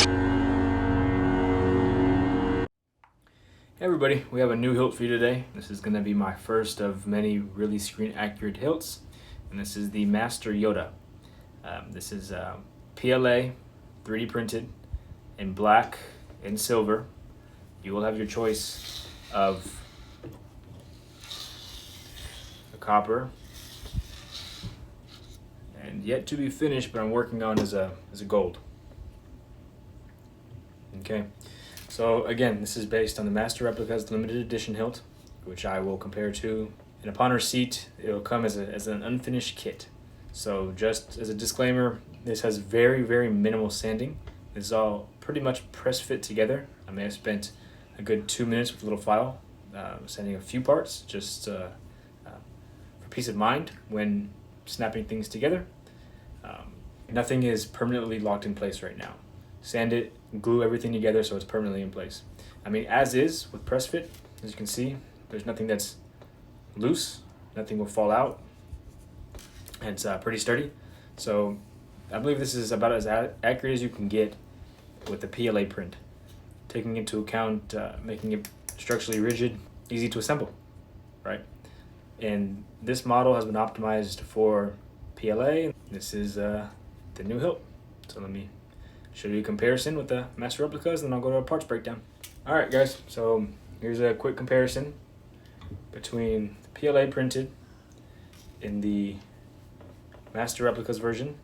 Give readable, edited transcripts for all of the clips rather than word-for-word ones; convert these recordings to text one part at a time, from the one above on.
Hey everybody, we have a new hilt for you today. This is going to be my first of many really screen accurate hilts, and this is the Master Yoda. This is PLA, 3D printed, in black and silver. You will have your choice of a copper, and yet to be finished, but I'm working on is a gold. Okay. So again, this is based on the Master Replicas limited edition hilt, which I will compare to. And upon receipt, it'll come as an unfinished kit. So just as a disclaimer, this has very minimal sanding. This is all pretty much press fit together. I may have spent a good 2 minutes with a little file, sanding a few parts, just for peace of mind when snapping things together. Nothing is permanently locked in place right now. Sand it, glue everything together so it's permanently in place. I mean, as is with press fit, as you can see, there's nothing that's loose, nothing will fall out, and it's pretty sturdy. So I believe this is about as accurate as you can get with the PLA print, taking into account making it structurally rigid, easy to assemble, right? And this model has been optimized for PLA. This is the new hilt. So let me show you a comparison with the Master Replicas, and then I'll go to a parts breakdown. All right, guys, so here's a quick comparison between the PLA printed in the Master Replicas version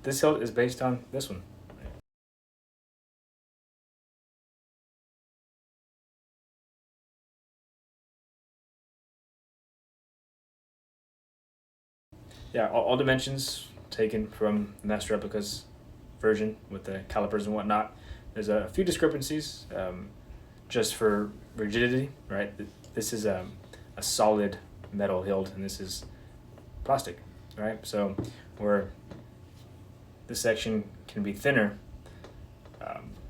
this hilt is based on this one. Yeah, all dimensions taken from the Master Replicas version with the calipers and whatnot. There's a few discrepancies just for rigidity, right? This is a solid metal hilt, and this is plastic, right? So where this section can be thinner,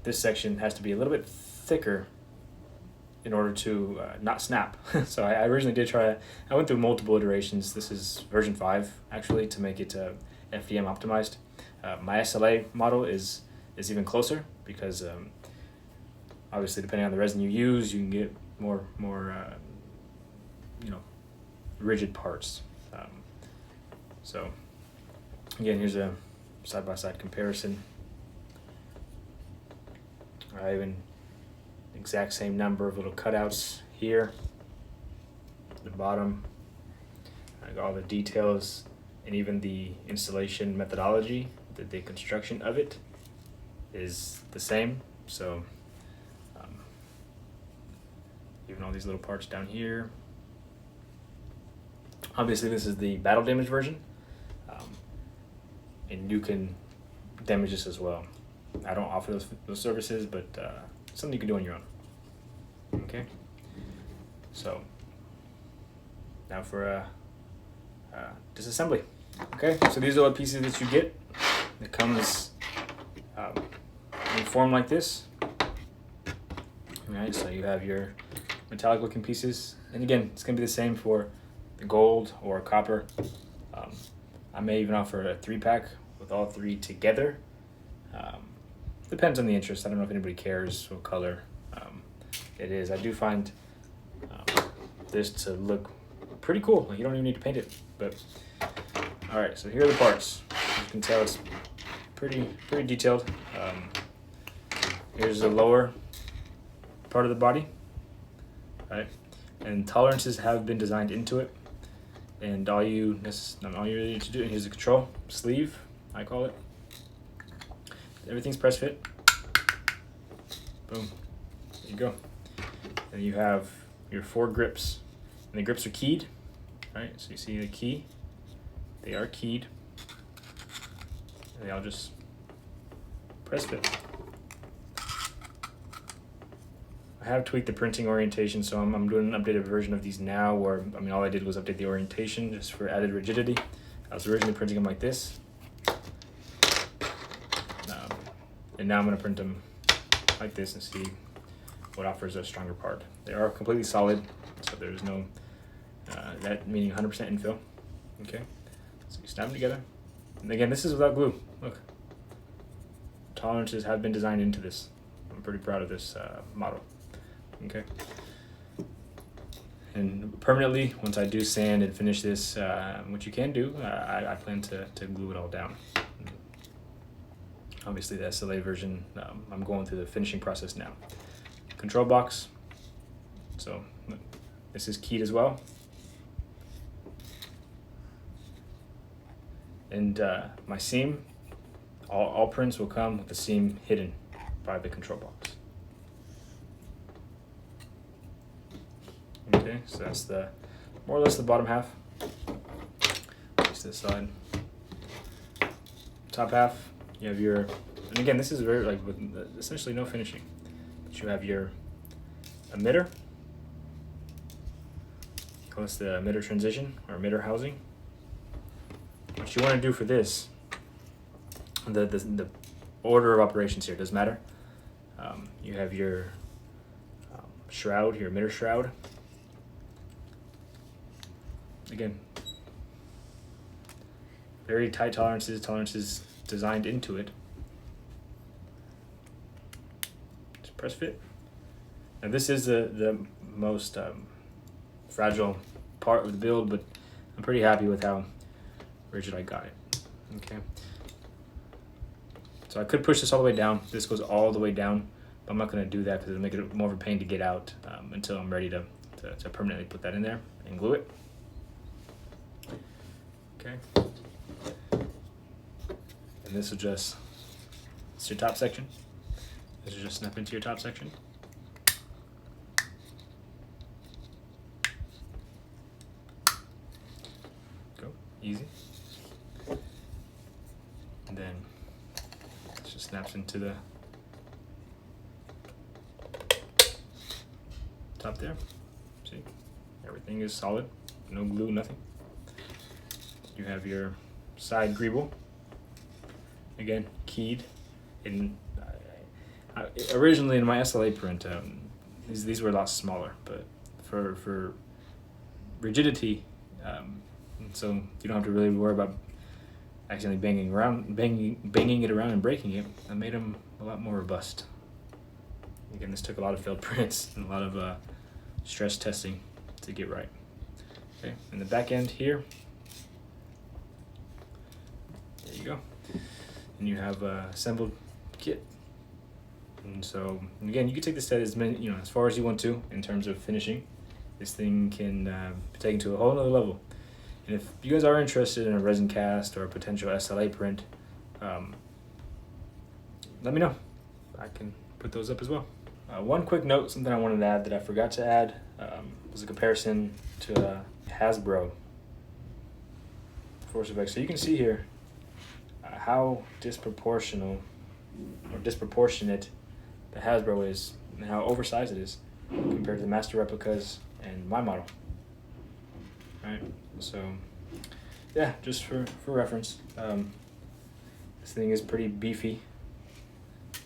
this section has to be a little bit thicker in order to not snap. So I originally did try, I went through multiple iterations. This is version 5 actually to make it FDM optimized. My SLA model is even closer because obviously depending on the resin you use, you can get more rigid parts. So again, here's a side-by-side comparison. I even exact same number of little cutouts here at the bottom. I got all the details and even the installation methodology, the construction of it is the same. So even all these little parts down here. Obviously this is the battle damage version, and you can damage this as well. I don't offer those services, but something you can do on your own. Okay, so now for disassembly. Okay, so these are the pieces that you get. It comes in form like this. All right, so you have your metallic looking pieces, and again, it's gonna be the same for the gold or copper. I may even offer a 3-pack with all 3 together. Depends on the interest. I don't know if anybody cares what color it is. I do find this to look pretty cool. Like, you don't even need to paint it. But all right, so here are the parts. As you can tell, it's pretty detailed. Here's the lower part of the body, right? And tolerances have been designed into it. And all you really need to do, here's the control sleeve, I call it. Everything's press fit. Boom. There you go. And you have your 4 grips. And the grips are keyed. Right? So you see the key. They are keyed. And they all just press fit. I have tweaked the printing orientation, so I'm doing an updated version of these now, where, I mean, all I did was update the orientation just for added rigidity. I was originally printing them like this. And now I'm going to print them like this and see what offers a stronger part. They are completely solid, so there's no, that meaning 100% infill. Okay, so you snap them together. And again, this is without glue. Look, tolerances have been designed into this. I'm pretty proud of this model. Okay. And permanently, once I do sand and finish this, which you can do, I plan to glue it all down. Obviously the SLA version, I'm going through the finishing process now. Control box, so this is keyed as well. And my seam, all prints will come with the seam hidden by the control box. Okay, so that's the more or less the bottom half. Place this side. Top half, you have your, and again, this is very like with essentially no finishing. But you have your emitter. Call this the emitter transition or emitter housing. What you want to do for this, the order of operations here doesn't matter. You have your shroud, your emitter shroud. Again, very tight tolerances designed into it. Just press fit. Now this is the most fragile part of the build, but I'm pretty happy with how rigid I got it. Okay. So I could push this all the way down. This goes all the way down, but I'm not going to do that because it'll make it more of a pain to get out until I'm ready to permanently put that in there and glue it. Okay. And this will just, it's your top section. This will just snap into your top section. Go, easy. And then it just snaps into the top there. See, everything is solid, no glue, nothing. You have your side greeble, again keyed. In originally in my SLA print, these were a lot smaller, but for rigidity, so you don't have to really worry about accidentally banging it around and breaking it. I made them a lot more robust. Again, this took a lot of failed prints and a lot of stress testing to get right. Okay, and the back end here. There you go. And you have a assembled kit. And so, again, you can take this set as many, as far as you want to in terms of finishing. This thing can be taken to a whole nother level. And if you guys are interested in a resin cast or a potential SLA print, let me know. I can put those up as well. One quick note, something I wanted to add that I forgot to add, was a comparison to Hasbro Force Effects. So you can see here how disproportionate the Hasbro is and how oversized it is compared to the Master Replicas and my model. Right, so yeah, just for reference, this thing is pretty beefy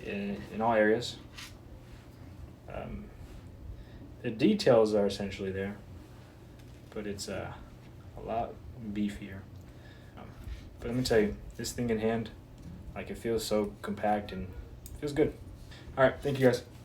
in all areas. The details are essentially there, but it's a lot beefier. But let me tell you, this thing in hand, like, it feels so compact and feels good. All right, thank you guys.